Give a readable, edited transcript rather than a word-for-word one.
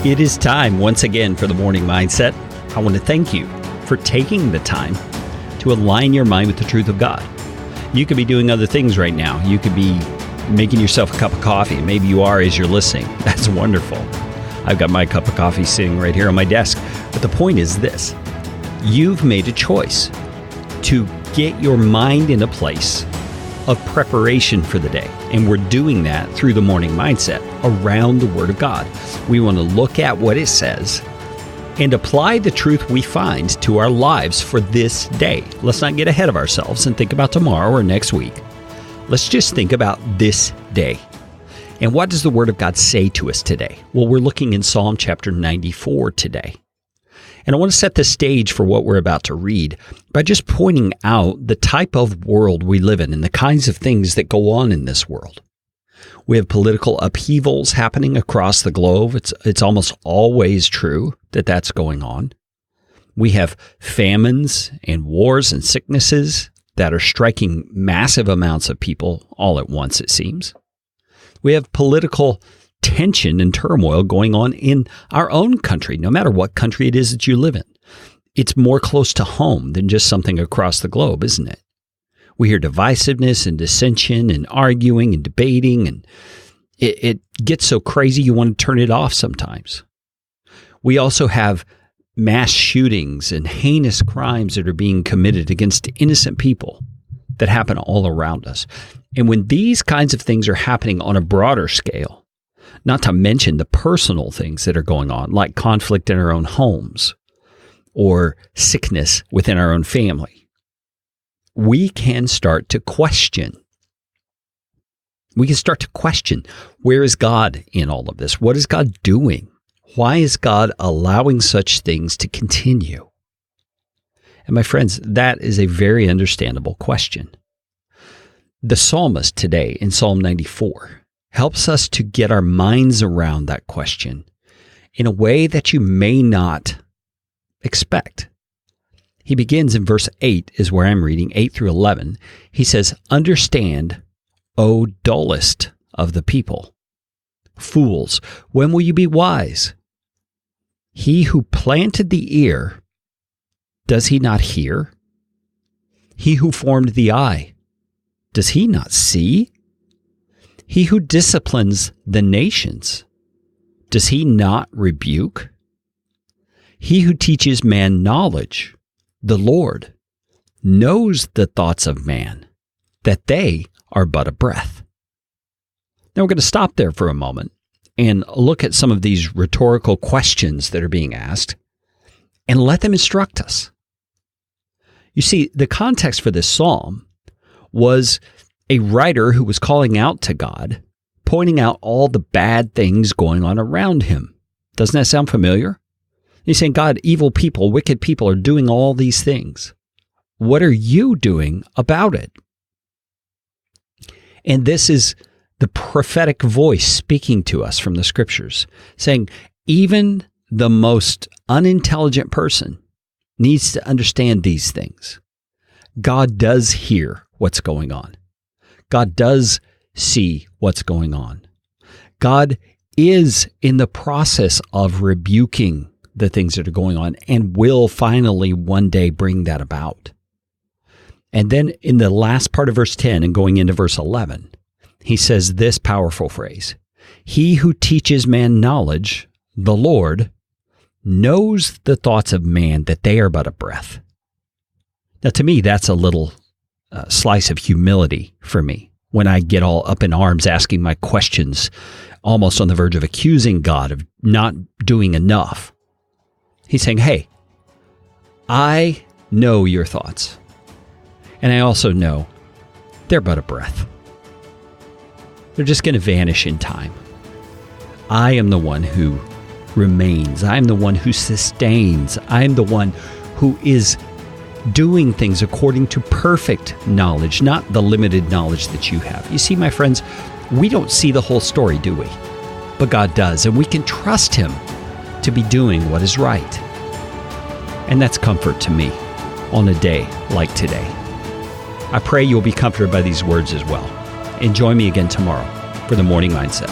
It is time once again for the Morning Mindset. I want to thank you for taking the time to align your mind with the truth of God. You could be doing other things right now. You could be making yourself a cup of coffee. Maybe you are as you're listening. That's wonderful. I've got my cup of coffee sitting right here on my desk. But the point is this. You've made a choice to get your mind in a place of preparation for the day. And we're doing that through the Morning Mindset around the Word of God. We want to look at what it says and apply the truth we find to our lives for this day. Let's not get ahead of ourselves and think about tomorrow or next week. Let's just think about this day. And what does the Word of God say to us today? Well, we're looking in Psalm chapter 94 today. And I want to set the stage for what we're about to read by just pointing out the type of world we live in and the kinds of things that go on in this world. We have political upheavals happening across the globe. It's almost always true that that's going on. We have famines and wars and sicknesses that are striking massive amounts of people all at once, it seems. We have political tension and turmoil going on in our own country, no matter what country it is that you live in. It's more close to home than just something across the globe, isn't it? We hear divisiveness and dissension and arguing and debating, and it gets so crazy you want to turn it off sometimes. We also have mass shootings and heinous crimes that are being committed against innocent people that happen all around us. And when these kinds of things are happening on a broader scale, not to mention the personal things that are going on, like conflict in our own homes or sickness within our own family, we can start to question. We can start to question, where is God in all of this? What is God doing? Why is God allowing such things to continue? And my friends, that is a very understandable question. The psalmist today in Psalm 94 helps us to get our minds around that question in a way that you may not expect. He begins in verse 8, is where I'm reading, 8 through 11. He says, "Understand, O dullest of the people. Fools, when will you be wise? He who planted the ear, does he not hear? He who formed the eye, does he not see? He who disciplines the nations, does he not rebuke? He who teaches man knowledge, the Lord, knows the thoughts of man, that they are but a breath." Now we're going to stop there for a moment and look at some of these rhetorical questions that are being asked and let them instruct us. You see, the context for this psalm was a writer who was calling out to God, pointing out all the bad things going on around him. Doesn't that sound familiar? He's saying, God, evil people, wicked people are doing all these things. What are you doing about it? And this is the prophetic voice speaking to us from the scriptures, saying, even the most unintelligent person needs to understand these things. God does hear what's going on. God does see what's going on. God is in the process of rebuking the things that are going on and will finally one day bring that about. And then in the last part of verse 10 and going into verse 11, he says this powerful phrase, "He who teaches man knowledge, the Lord, knows the thoughts of man, that they are but a breath." Now to me, that's a little slice of humility for me when I get all up in arms asking my questions, almost on the verge of accusing God of not doing enough. He's saying, hey, I know your thoughts, and I also know they're but a breath. They're just going to vanish in time. I am the one who remains. I am the one who sustains. I am the one who is doing things according to perfect knowledge, not the limited knowledge that you have. You see, my friends, we don't see the whole story, do we? But God does, and we can trust Him to be doing what is right. And that's comfort to me on a day like today. I pray you'll be comforted by these words as well. And join me again tomorrow for the Morning Mindset.